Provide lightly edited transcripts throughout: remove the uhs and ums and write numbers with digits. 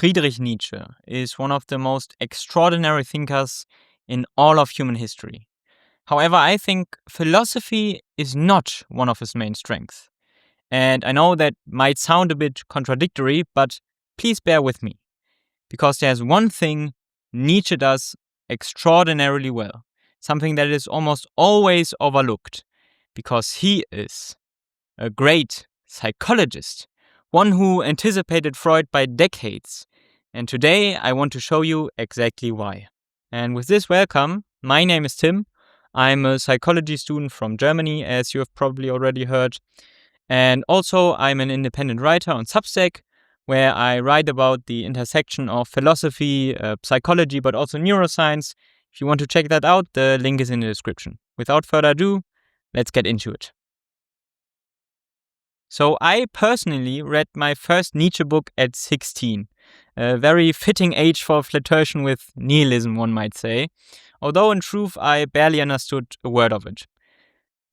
Friedrich Nietzsche is one of the most extraordinary thinkers in all of human history. However, I think philosophy is not one of his main strengths. And I know that might sound a bit contradictory, but please bear with me. Because there's one thing Nietzsche does extraordinarily well, something that is almost always overlooked, because he is a great psychologist, one who anticipated Freud by decades. And today I want to show you exactly why. And with this, welcome. My name is Tim. I'm a psychology student from Germany, as you have probably already heard. And also, I'm an independent writer on Substack, where I write about the intersection of philosophy, psychology, but also neuroscience. If you want to check that out, the link is in the description. Without further ado, let's get into it. So I personally read my first Nietzsche book at 16. A very fitting age for flirtation with nihilism, one might say. Although in truth, I barely understood a word of it.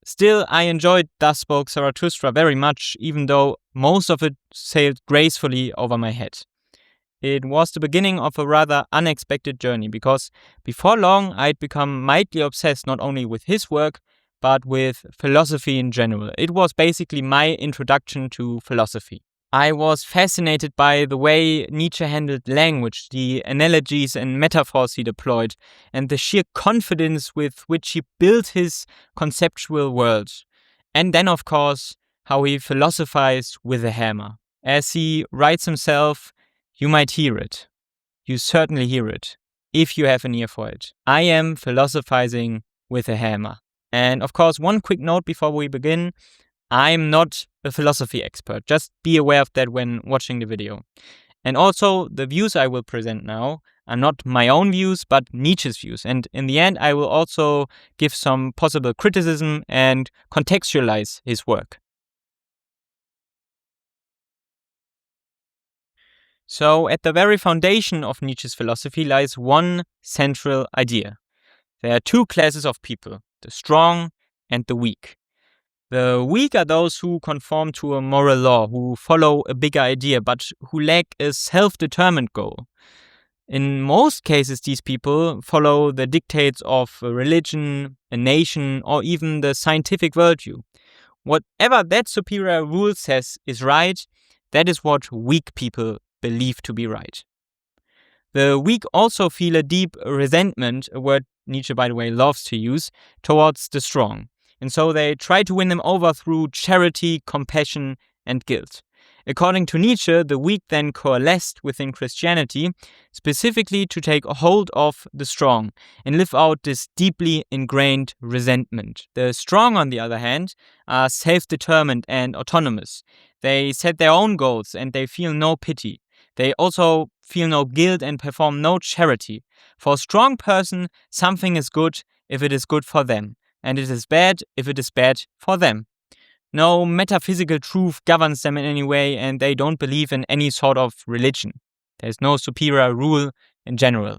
Still, I enjoyed Thus Spoke Zarathustra very much, even though most of it sailed gracefully over my head. It was the beginning of a rather unexpected journey, because before long I'd become mildly obsessed not only with his work, but with philosophy in general. It was basically my introduction to philosophy. I was fascinated by the way Nietzsche handled language, the analogies and metaphors he deployed, and the sheer confidence with which he built his conceptual world. And then, of course, how he philosophized with a hammer. As he writes himself, you might hear it. You certainly hear it, if you have an ear for it. I am philosophizing with a hammer. And of course, one quick note before we begin, I'm not a philosophy expert. Just be aware of that when watching the video. And also, the views I will present now are not my own views, but Nietzsche's views. And in the end, I will also give some possible criticism and contextualize his work. So, at the very foundation of Nietzsche's philosophy lies one central idea. There are two classes of people, the strong and the weak. The weak are those who conform to a moral law, who follow a bigger idea, but who lack a self-determined goal. In most cases, these people follow the dictates of a religion, a nation, or even the scientific worldview. Whatever that superior rule says is right, that is what weak people believe to be right. The weak also feel a deep resentment, a word Nietzsche, by the way, loves to use, towards the strong. And so they try to win them over through charity, compassion, and guilt. According to Nietzsche, the weak then coalesced within Christianity, specifically to take a hold of the strong and live out this deeply ingrained resentment. The strong, on the other hand, are self-determined and autonomous. They set their own goals and they feel no pity. They also feel no guilt and perform no charity. For a strong person, something is good if it is good for them, and it is bad if it is bad for them. No metaphysical truth governs them in any way, and they don't believe in any sort of religion. There's no superior rule in general.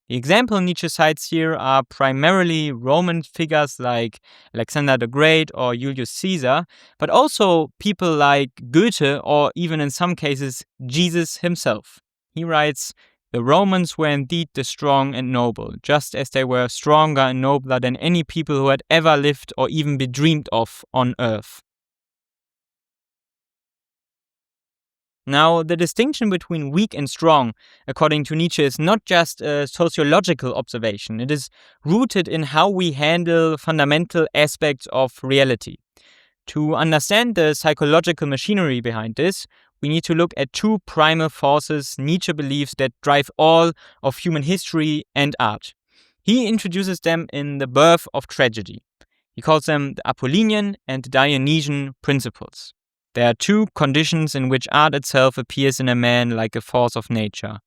The example Nietzsche cites here are primarily Roman figures like Alexander the Great or Julius Caesar, but also people like Goethe or even in some cases Jesus himself. He writes, "The Romans were indeed the strong and noble, just as they were stronger and nobler than any people who had ever lived or even been dreamed of on earth." Now, the distinction between weak and strong, according to Nietzsche, is not just a sociological observation. It is rooted in how we handle fundamental aspects of reality. To understand the psychological machinery behind this, we need to look at two primal forces Nietzsche believes that drive all of human history and art. He introduces them in The Birth of Tragedy. He calls them the Apollonian and the Dionysian principles. There are two conditions in which art itself appears in a man like a force of nature.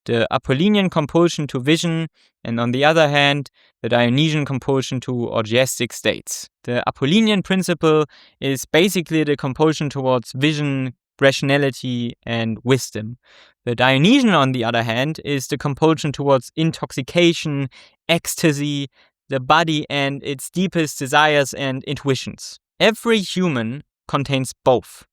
The Apollonian compulsion to vision, and on the other hand, the Dionysian compulsion to orgiastic states. The Apollonian principle is basically the compulsion towards vision, rationality, and wisdom. The Dionysian, on the other hand, is the compulsion towards intoxication, ecstasy, the body and its deepest desires and intuitions. Every human contains both.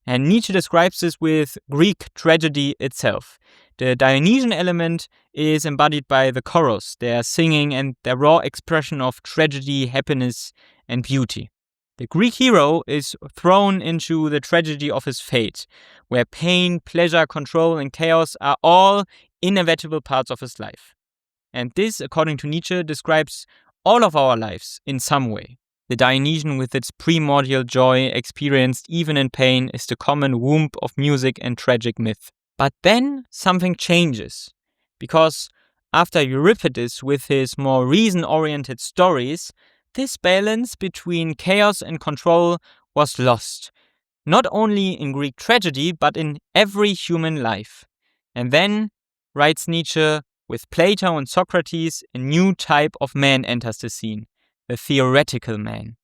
And Nietzsche describes this with Greek tragedy itself. The Dionysian element is embodied by the chorus, their singing and their raw expression of tragedy, happiness, and beauty. The Greek hero is thrown into the tragedy of his fate, where pain, pleasure, control, and chaos are all inevitable parts of his life. And this, according to Nietzsche, describes all of our lives in some way. The Dionysian, with its primordial joy experienced even in pain, is the common womb of music and tragic myth. But then something changes, because after Euripides with his more reason-oriented stories, this balance between chaos and control was lost, not only in Greek tragedy, but in every human life. And then, writes Nietzsche, with Plato and Socrates, a new type of man enters the scene, the theoretical man.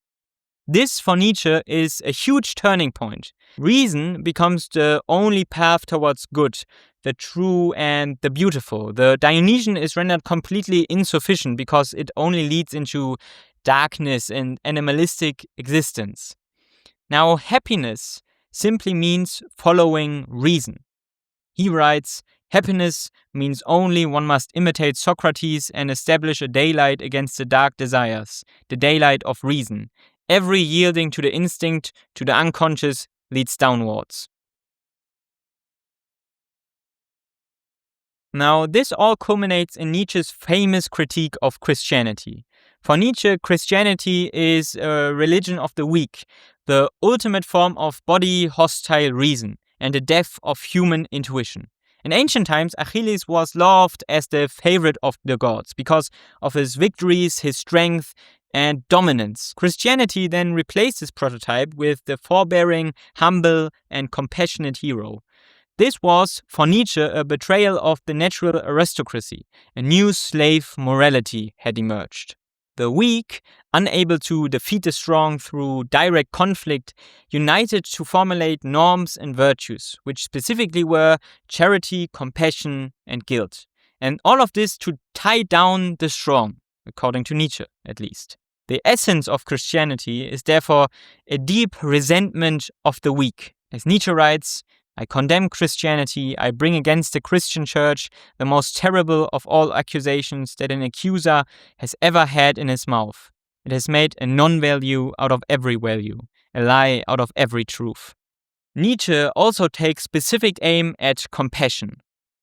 This, for Nietzsche, is a huge turning point. Reason becomes the only path towards good, the true and the beautiful. The Dionysian is rendered completely insufficient because it only leads into darkness and animalistic existence. Now, happiness simply means following reason. He writes, happiness means only one must imitate Socrates and establish a daylight against the dark desires, the daylight of reason. Every yielding to the instinct, to the unconscious, leads downwards. Now, this all culminates in Nietzsche's famous critique of Christianity. For Nietzsche, Christianity is a religion of the weak, the ultimate form of body-hostile reason, and the death of human intuition. In ancient times, Achilles was loved as the favorite of the gods because of his victories, his strength, and dominance. Christianity then replaced this prototype with the forbearing, humble, and compassionate hero. This was, for Nietzsche, a betrayal of the natural aristocracy. A new slave morality had emerged. The weak, unable to defeat the strong through direct conflict, united to formulate norms and virtues, which specifically were charity, compassion, and guilt. And all of this to tie down the strong, according to Nietzsche, at least. The essence of Christianity is therefore a deep resentment of the weak. As Nietzsche writes, I condemn Christianity, I bring against the Christian church the most terrible of all accusations that an accuser has ever had in his mouth. It has made a non-value out of every value, a lie out of every truth. Nietzsche also takes specific aim at compassion.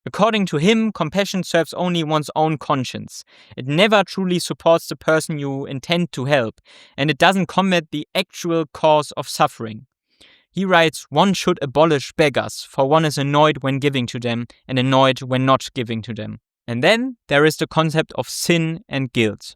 According to him, compassion serves only one's own conscience. It never truly supports the person you intend to help, and it doesn't combat the actual cause of suffering. He writes, one should abolish beggars, for one is annoyed when giving to them and annoyed when not giving to them. And then there is the concept of sin and guilt.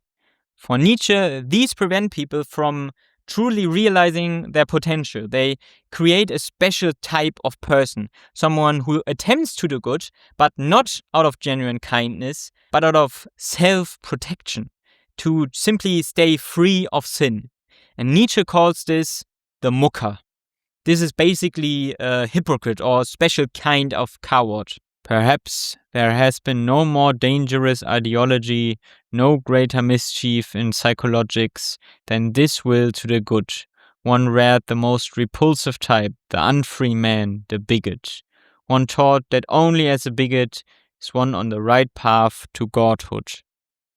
For Nietzsche, these prevent people from truly realizing their potential. They create a special type of person, someone who attempts to do good, but not out of genuine kindness, but out of self-protection, to simply stay free of sin. And Nietzsche calls this the mucker. This is basically a hypocrite or special kind of coward. Perhaps there has been no more dangerous ideology, no greater mischief in psychologics than this will to the good. One reared the most repulsive type, the unfree man, the bigot. One taught that only as a bigot is one on the right path to godhood.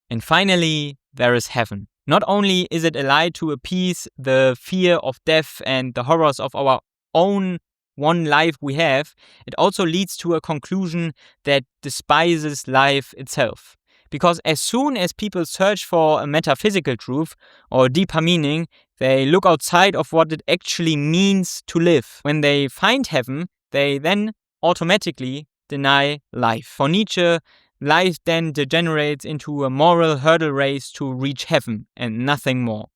And finally, there is heaven. Not only is it a lie to appease the fear of death and the horrors of our own one life we have, it also leads to a conclusion that despises life itself. Because as soon as people search for a metaphysical truth or deeper meaning, they look outside of what it actually means to live. When they find heaven, they then automatically deny life. For Nietzsche, life then degenerates into a moral hurdle race to reach heaven and nothing more.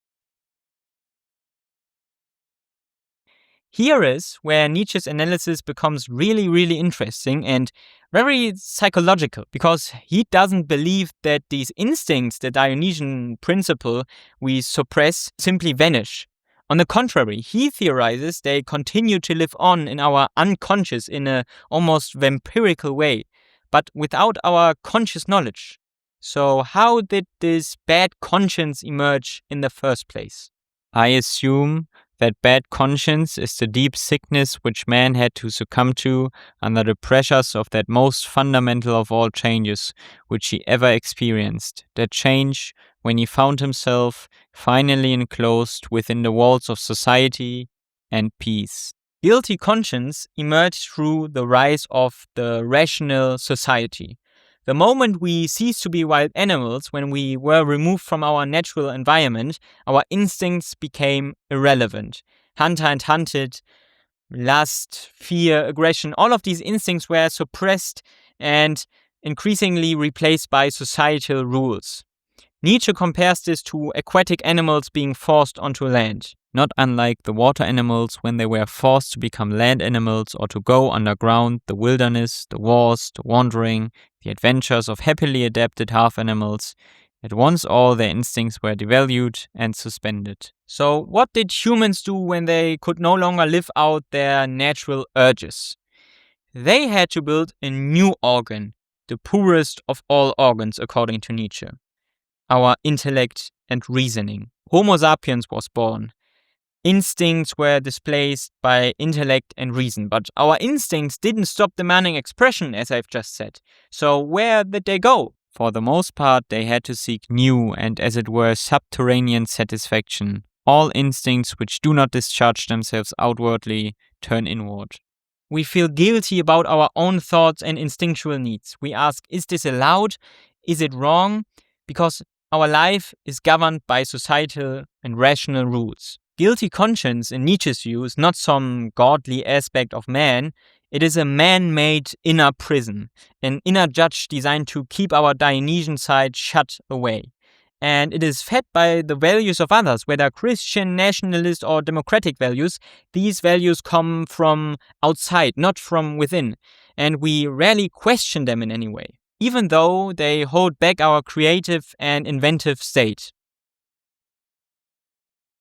Here is where Nietzsche's analysis becomes really, really interesting and very psychological, because he doesn't believe that these instincts, the Dionysian principle we suppress, simply vanish. On the contrary, he theorizes they continue to live on in our unconscious in a almost vampirical way, but without our conscious knowledge. So how did this bad conscience emerge in the first place? I assume that bad conscience is the deep sickness which man had to succumb to under the pressures of that most fundamental of all changes which he ever experienced, that change when he found himself finally enclosed within the walls of society and peace. Guilty conscience emerged through the rise of the rational society. The moment we ceased to be wild animals, when we were removed from our natural environment, our instincts became irrelevant. Hunter and hunted, lust, fear, aggression, all of these instincts were suppressed and increasingly replaced by societal rules. Nietzsche compares this to aquatic animals being forced onto land, not unlike the water animals when they were forced to become land animals or to go underground, the wilderness, the wars, the wandering, the adventures of happily adapted half-animals. At once all their instincts were devalued and suspended. So what did humans do when they could no longer live out their natural urges? They had to build a new organ, the poorest of all organs according to Nietzsche. Our intellect and reasoning. Homo sapiens was born. Instincts were displaced by intellect and reason, but our instincts didn't stop demanding expression, as I've just said. So where did they go? For the most part, they had to seek new and, as it were, subterranean satisfaction. All instincts which do not discharge themselves outwardly turn inward. We feel guilty about our own thoughts and instinctual needs. We ask, is this allowed? Is it wrong? Because our life is governed by societal and rational rules. Guilty conscience, in Nietzsche's view, is not some godly aspect of man. It is a man-made inner prison, an inner judge designed to keep our Dionysian side shut away. And it is fed by the values of others, whether Christian, nationalist, or democratic values. These values come from outside, not from within, and we rarely question them in any way, even though they hold back our creative and inventive state.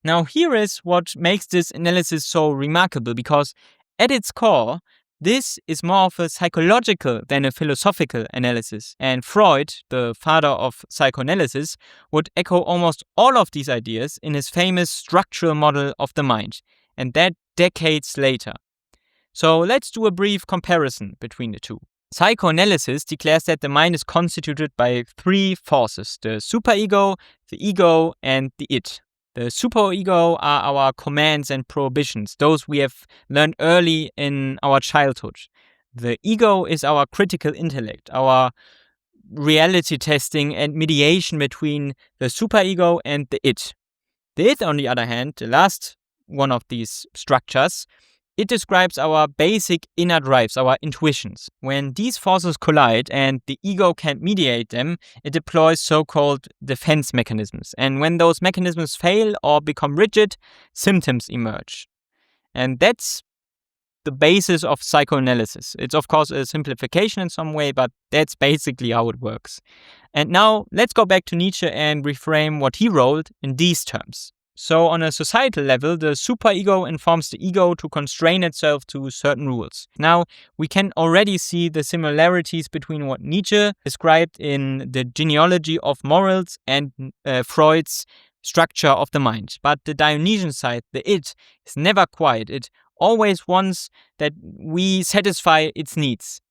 Now, here is what makes this analysis so remarkable, because at its core, this is more of a psychological than a philosophical analysis. And Freud, the father of psychoanalysis, would echo almost all of these ideas in his famous structural model of the mind, and that decades later. So let's do a brief comparison between the two. Psychoanalysis declares that the mind is constituted by three forces: the superego, the ego, and the id. The superego are our commands and prohibitions, those we have learned early in our childhood. The ego is our critical intellect, our reality testing and mediation between the superego and the id. The id, on the other hand, the last one of these structures, it describes our basic inner drives, our intuitions. When these forces collide and the ego can't mediate them, it deploys so-called defense mechanisms. And when those mechanisms fail or become rigid, symptoms emerge. And that's the basis of psychoanalysis. It's of course a simplification in some way, but that's basically how it works. And now let's go back to Nietzsche and reframe what he wrote in these terms. So on a societal level, the superego informs the ego to constrain itself to certain rules. Now, we can already see the similarities between what Nietzsche described in the Genealogy of Morals and Freud's structure of the mind. But the Dionysian side, the id, is never quiet. It always wants that we satisfy its needs.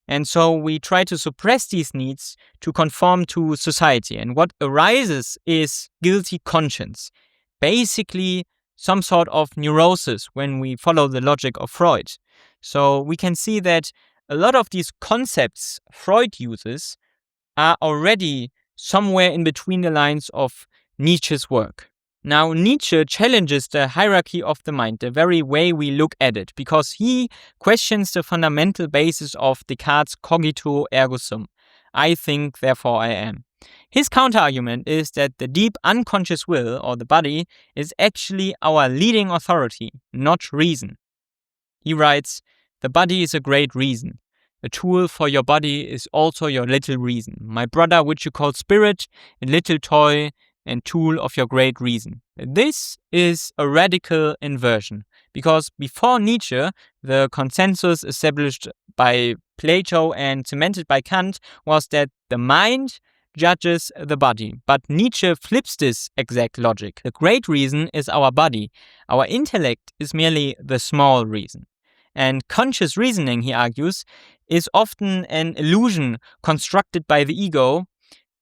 And so we try to suppress these needs to conform to society. And what arises is guilty conscience. Basically, some sort of neurosis when we follow the logic of Freud. So we can see that a lot of these concepts Freud uses are already somewhere in between the lines of Nietzsche's work. Now, Nietzsche challenges the hierarchy of the mind, the very way we look at it, because he questions the fundamental basis of Descartes' cogito ergo sum. I think, therefore I am. His counterargument is that the deep unconscious will, or the body, is actually our leading authority, not reason. He writes, "The body is a great reason. A tool for your body is also your little reason. My brother, which you call spirit, a little toy and tool of your great reason." This is a radical inversion, because before Nietzsche, the consensus established by Plato and cemented by Kant was that the mind judges the body. But Nietzsche flips this exact logic. The great reason is our body. Our intellect is merely the small reason. And conscious reasoning, he argues, is often an illusion constructed by the ego.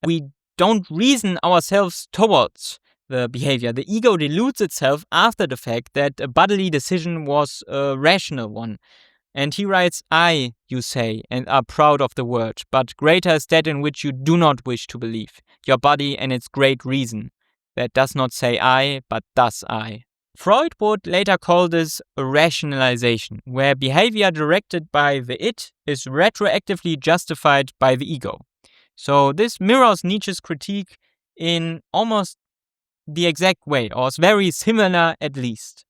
We don't reason ourselves towards the behavior. The ego deludes itself after the fact that a bodily decision was a rational one. And he writes, I, you say, and are proud of the word, but greater is that in which you do not wish to believe, your body and its great reason. That does not say I, but does I. Freud would later call this a rationalization, where behavior directed by the it is retroactively justified by the ego. So this mirrors Nietzsche's critique in almost the exact way, or is very similar at least.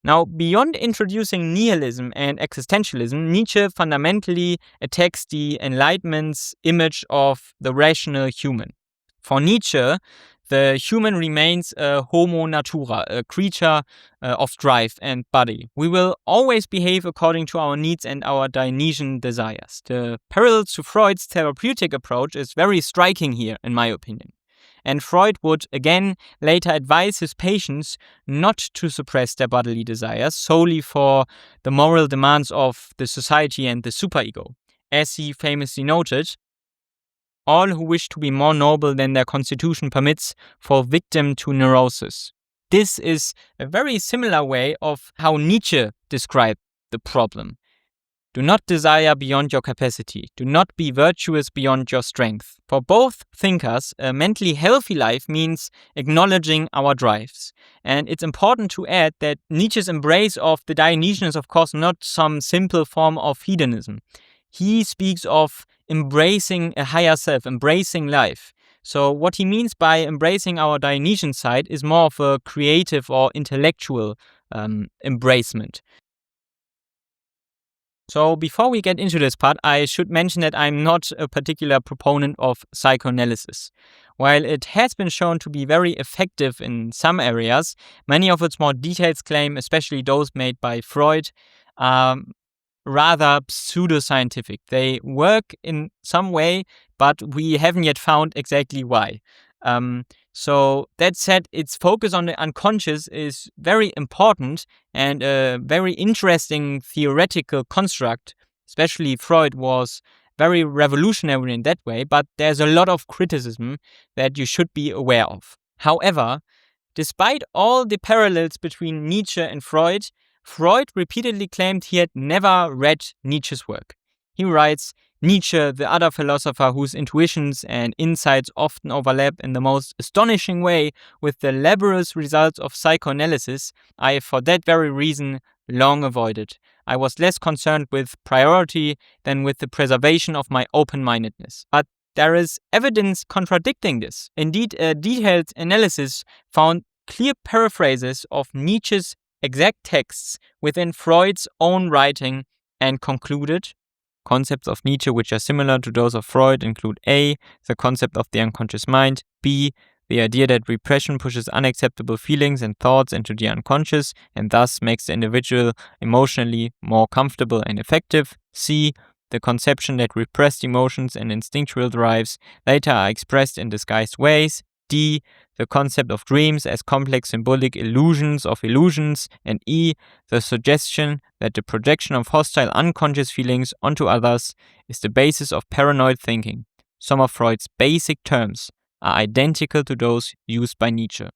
Now, beyond introducing nihilism and existentialism, Nietzsche fundamentally attacks the Enlightenment's image of the rational human. For Nietzsche, the human remains a Homo Natura, a creature of drive and body. We will always behave according to our needs and our Dionysian desires. The parallels to Freud's therapeutic approach is very striking here, in my opinion. And Freud would again later advise his patients not to suppress their bodily desires solely for the moral demands of the society and the superego. As he famously noted, all who wish to be more noble than their constitution permits fall victim to neurosis. This is a very similar way of how Nietzsche described the problem. Do not desire beyond your capacity. Do not be virtuous beyond your strength. For both thinkers, a mentally healthy life means acknowledging our drives. And it's important to add that Nietzsche's embrace of the Dionysian is, of course, not some simple form of hedonism. He speaks of embracing a higher self, embracing life. So what he means by embracing our Dionysian side is more of a creative or intellectual embracement. So before we get into this part, I should mention that I'm not a particular proponent of psychoanalysis. While it has been shown to be very effective in some areas, many of its more detailed claims, especially those made by Freud, are rather pseudoscientific. They work in some way, but we haven't yet found exactly why. So that said, its focus on the unconscious is very important and a very interesting theoretical construct. Especially Freud was very revolutionary in that way, but there's a lot of criticism that you should be aware of. However, despite all the parallels between Nietzsche and Freud, Freud repeatedly claimed he had never read Nietzsche's work. He writes, Nietzsche, the other philosopher whose intuitions and insights often overlap in the most astonishing way with the laborious results of psychoanalysis, I, for that very reason, long avoided. I was less concerned with priority than with the preservation of my open-mindedness. But there is evidence contradicting this. Indeed, a detailed analysis found clear paraphrases of Nietzsche's exact texts within Freud's own writing and concluded, concepts of Nietzsche which are similar to those of Freud include A, the concept of the unconscious mind, B, the idea that repression pushes unacceptable feelings and thoughts into the unconscious and thus makes the individual emotionally more comfortable and effective, C, the conception that repressed emotions and instinctual drives later are expressed in disguised ways, D, the concept of dreams as complex symbolic illusions of illusions, and E, the suggestion that the projection of hostile unconscious feelings onto others is the basis of paranoid thinking. Some of Freud's basic terms are identical to those used by Nietzsche.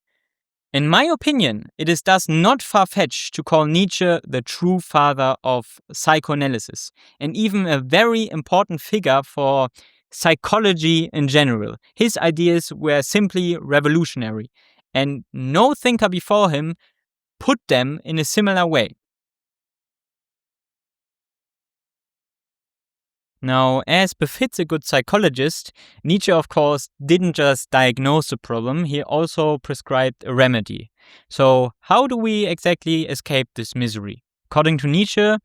In my opinion, it is thus not far-fetched to call Nietzsche the true father of psychoanalysis, and even a very important figure for psychology in general. His ideas were simply revolutionary, and no thinker before him put them in a similar way. Now, as befits a good psychologist, Nietzsche, of course, didn't just diagnose the problem, he also prescribed a remedy. So, how do we exactly escape this misery? According to Nietzsche,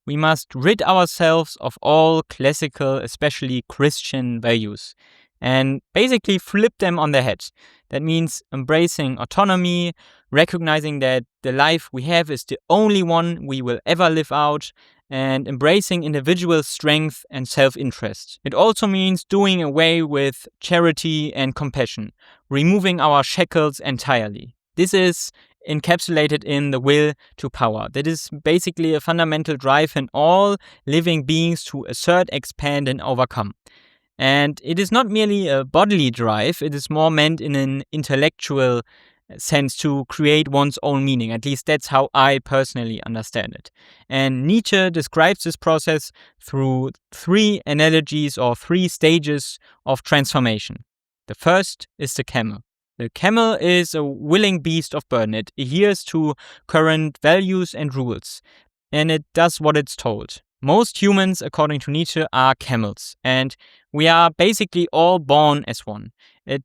we must rid ourselves of all classical, especially Christian values, and basically flip them on their head. That means embracing autonomy, recognizing that the life we have is the only one we will ever live out, and embracing individual strength and self-interest. It also means doing away with charity and compassion, removing our shackles entirely. This is encapsulated in the will to power. That is basically a fundamental drive in all living beings to assert, expand, and overcome. And it is not merely a bodily drive, it is more meant in an intellectual sense to create one's own meaning. At least that's how I personally understand it. And Nietzsche describes this process through three analogies or three stages of transformation. The first is the camel. The camel is a willing beast of burden. It adheres to current values and rules, and it does what it's told. Most humans, according to Nietzsche, are camels, and we are basically all born as one. It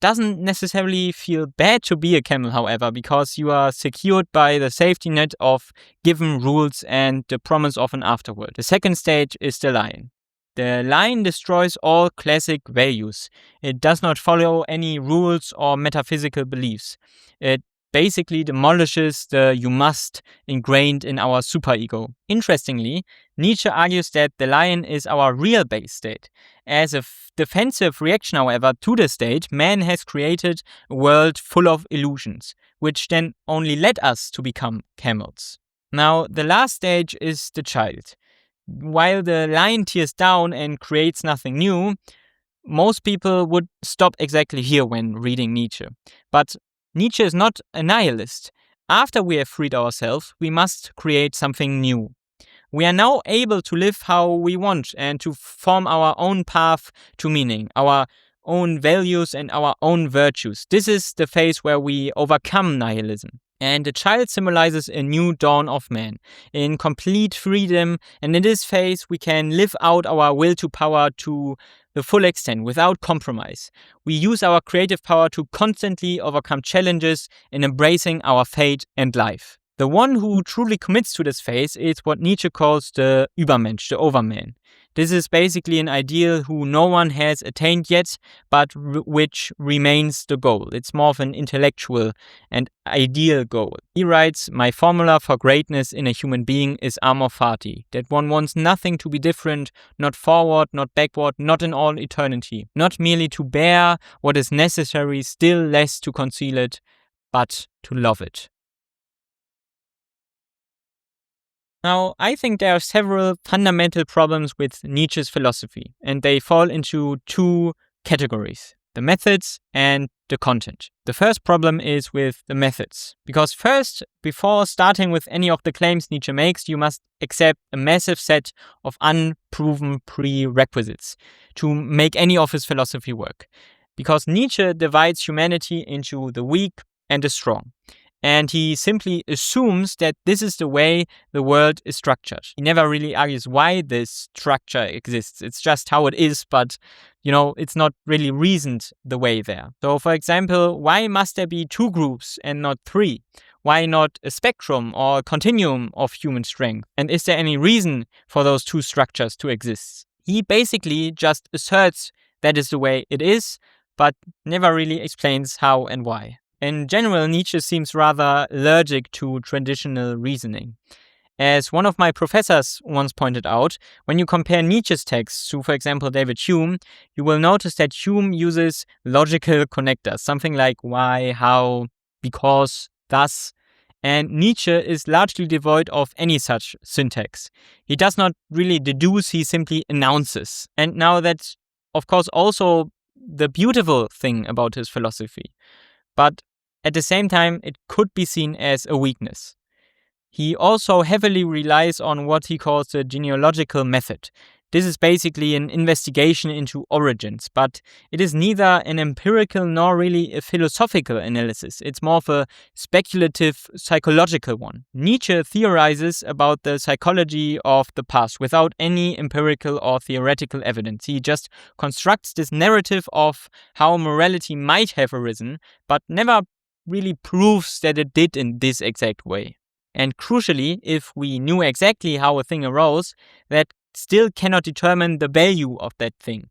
doesn't necessarily feel bad to be a camel, however, because you are secured by the safety net of given rules and the promise of an afterworld. The second stage is the lion. The lion destroys all classic values. It does not follow any rules or metaphysical beliefs. It basically demolishes the you must ingrained in our superego. Interestingly, Nietzsche argues that the lion is our real base state. As a defensive reaction, however, to the state, man has created a world full of illusions, which then only led us to become camels. Now, the last stage is the child. While the lion tears down and creates nothing new, most people would stop exactly here when reading Nietzsche. But Nietzsche is not a nihilist. After we have freed ourselves, we must create something new. We are now able to live how we want and to form our own path to meaning, our own values and our own virtues. This is the phase where we overcome nihilism. And the child symbolizes a new dawn of man, in complete freedom, and in this phase we can live out our will to power to the full extent, without compromise. We use our creative power to constantly overcome challenges in embracing our fate and life. The one who truly commits to this phase is what Nietzsche calls the Übermensch, the overman. This is basically an ideal who no one has attained yet, but which remains the goal. It's more of an intellectual and ideal goal. He writes, "My formula for greatness in a human being is amor fati, that one wants nothing to be different, not forward, not backward, not in all eternity, not merely to bear what is necessary, still less to conceal it, but to love it." Now, I think there are several fundamental problems with Nietzsche's philosophy, and they fall into two categories: the methods and the content. The first problem is with the methods, because first, before starting with any of the claims Nietzsche makes, you must accept a massive set of unproven prerequisites to make any of his philosophy work. Because Nietzsche divides humanity into the weak and the strong. And he simply assumes that this is the way the world is structured. He never really argues why this structure exists. It's just how it is, but, it's not really reasoned the way there. So, for example, why must there be two groups and not three? Why not a spectrum or a continuum of human strength? And is there any reason for those two structures to exist? He basically just asserts that is the way it is, but never really explains how and why. In general, Nietzsche seems rather allergic to traditional reasoning. As one of my professors once pointed out, when you compare Nietzsche's texts to, for example, David Hume, you will notice that Hume uses logical connectors, something like why, how, because, thus, and Nietzsche is largely devoid of any such syntax. He does not really deduce, he simply announces. And now that's, of course, also the beautiful thing about his philosophy. But at the same time, it could be seen as a weakness. He also heavily relies on what he calls the genealogical method. This is basically an investigation into origins, but it is neither an empirical nor really a philosophical analysis. It's more of a speculative psychological one. Nietzsche theorizes about the psychology of the past without any empirical or theoretical evidence. He just constructs this narrative of how morality might have arisen, but never really proves that it did in this exact way. And crucially, if we knew exactly how a thing arose, that still cannot determine the value of that thing.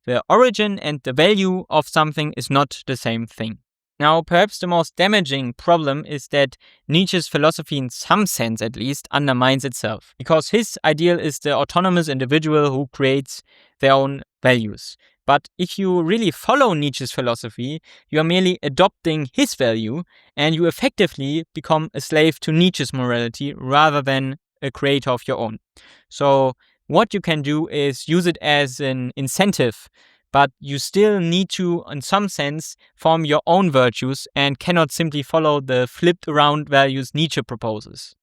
The origin and the value of something is not the same thing. Now, perhaps the most damaging problem is that Nietzsche's philosophy, in some sense at least, undermines itself, because his ideal is the autonomous individual who creates their own values. But if you really follow Nietzsche's philosophy, you are merely adopting his value, and you effectively become a slave to Nietzsche's morality rather than a creator of your own. So, what you can do is use it as an incentive, but you still need to, in some sense, form your own virtues and cannot simply follow the flipped around values Nietzsche proposes.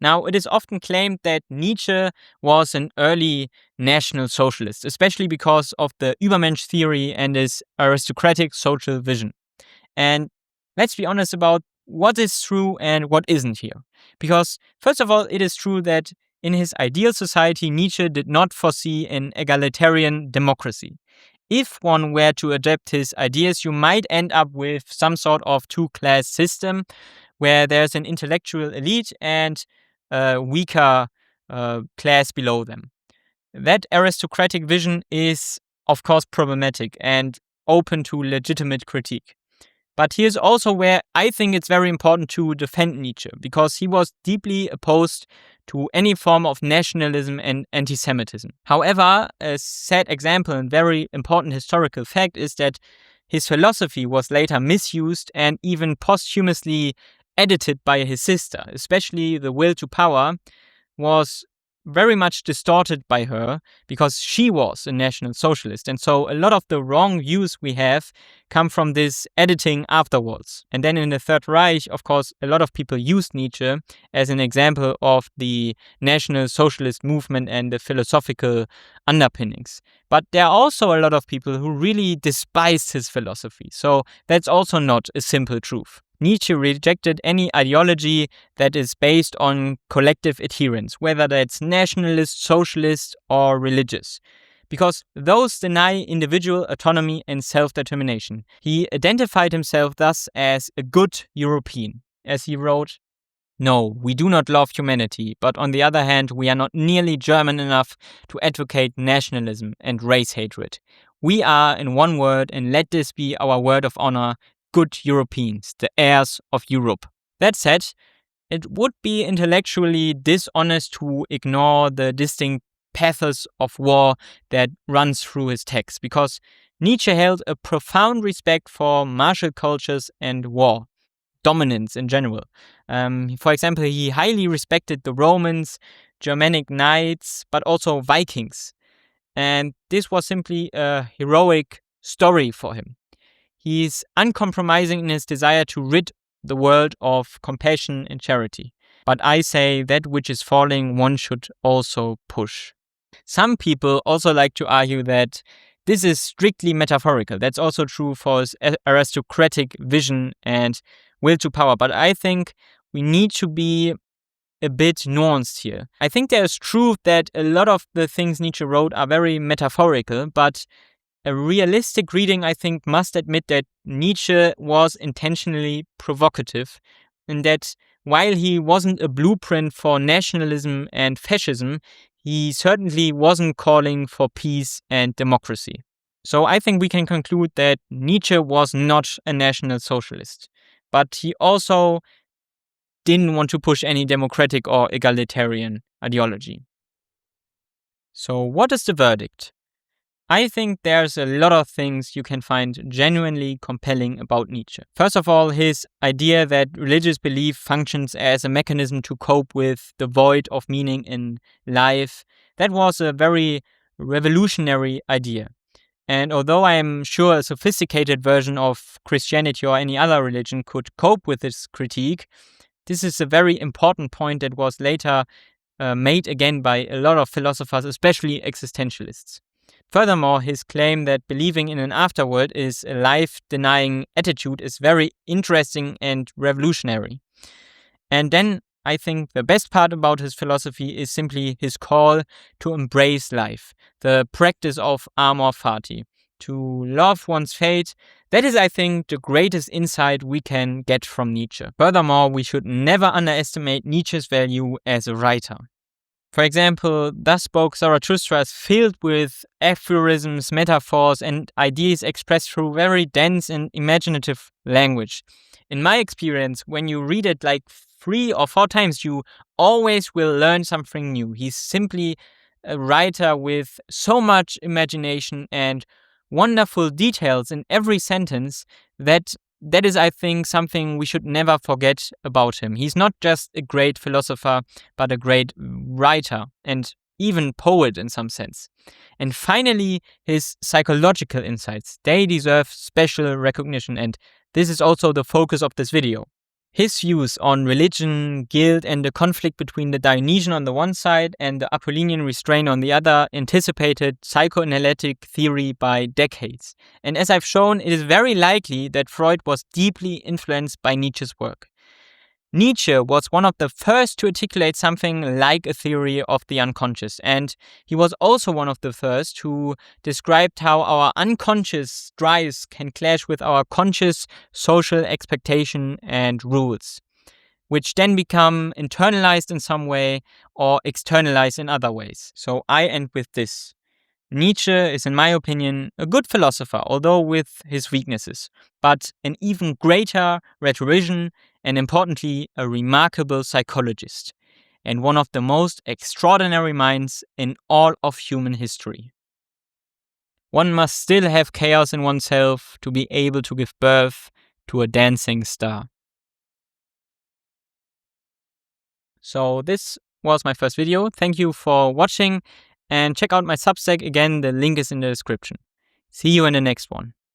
Now, it is often claimed that Nietzsche was an early National Socialist, especially because of the Übermensch theory and his aristocratic social vision. And let's be honest about what is true and what isn't here. Because, first of all, it is true that in his ideal society, Nietzsche did not foresee an egalitarian democracy. If one were to adapt his ideas, you might end up with some sort of two-class system where there's an intellectual elite and a weaker class below them. That aristocratic vision is, of course, problematic and open to legitimate critique. But here's also where I think it's very important to defend Nietzsche, because he was deeply opposed to any form of nationalism and anti-Semitism. However, a sad example and very important historical fact is that his philosophy was later misused and even posthumously edited by his sister, especially the will to power was very much distorted by her because she was a National Socialist. And so a lot of the wrong views we have come from this editing afterwards. And then in the Third Reich, of course, a lot of people used Nietzsche as an example of the National Socialist movement and the philosophical underpinnings. But there are also a lot of people who really despised his philosophy. So that's also not a simple truth. Nietzsche rejected any ideology that is based on collective adherence, whether that's nationalist, socialist, or religious, because those deny individual autonomy and self-determination. He identified himself thus as a good European, as he wrote, "No, we do not love humanity, but on the other hand, we are not nearly German enough to advocate nationalism and race hatred. We are, in one word, and let this be our word of honor, good Europeans, the heirs of Europe." That said, it would be intellectually dishonest to ignore the distinct pathos of war that runs through his text, because Nietzsche held a profound respect for martial cultures and war, dominance in general. For example, he highly respected the Romans, Germanic knights, but also Vikings. And this was simply a heroic story for him. He's uncompromising in his desire to rid the world of compassion and charity. But I say that which is falling, one should also push. Some people also like to argue that this is strictly metaphorical. That's also true for his aristocratic vision and will to power. But I think we need to be a bit nuanced here. I think there's truth that a lot of the things Nietzsche wrote are very metaphorical, but a realistic reading, I think, must admit that Nietzsche was intentionally provocative, and that while he wasn't a blueprint for nationalism and fascism, he certainly wasn't calling for peace and democracy. So I think we can conclude that Nietzsche was not a National Socialist, but he also didn't want to push any democratic or egalitarian ideology. So what is the verdict? I think there's a lot of things you can find genuinely compelling about Nietzsche. First of all, his idea that religious belief functions as a mechanism to cope with the void of meaning in life. That was a very revolutionary idea. And although I am sure a sophisticated version of Christianity or any other religion could cope with this critique, this is a very important point that was later made again by a lot of philosophers, especially existentialists. Furthermore, his claim that believing in an afterworld is a life-denying attitude is very interesting and revolutionary. And then I think the best part about his philosophy is simply his call to embrace life, the practice of amor fati, to love one's fate. That is, I think, the greatest insight we can get from Nietzsche. Furthermore, we should never underestimate Nietzsche's value as a writer. For example, thus Spoke Zarathustra is filled with aphorisms, metaphors, and ideas expressed through very dense and imaginative language. In my experience, when you read it like 3 or 4 times, you always will learn something new. He's simply a writer with so much imagination and wonderful details in every sentence that is, I think, something we should never forget about him. He's not just a great philosopher, but a great writer and even poet in some sense. And finally, his psychological insights. They deserve special recognition, and this is also the focus of this video. His views on religion, guilt, and the conflict between the Dionysian on the one side and the Apollonian restraint on the other anticipated psychoanalytic theory by decades. And as I've shown, it is very likely that Freud was deeply influenced by Nietzsche's work. Nietzsche was one of the first to articulate something like a theory of the unconscious, and he was also one of the first who described how our unconscious drives can clash with our conscious social expectation and rules, which then become internalized in some way or externalized in other ways. So I end with this. Nietzsche is, in my opinion, a good philosopher, although with his weaknesses, but an even greater rhetorician and, importantly, a remarkable psychologist, and one of the most extraordinary minds in all of human history. One must still have chaos in oneself to be able to give birth to a dancing star. So this was my first video. Thank you for watching. And check out my Substack again, the link is in the description. See you in the next one.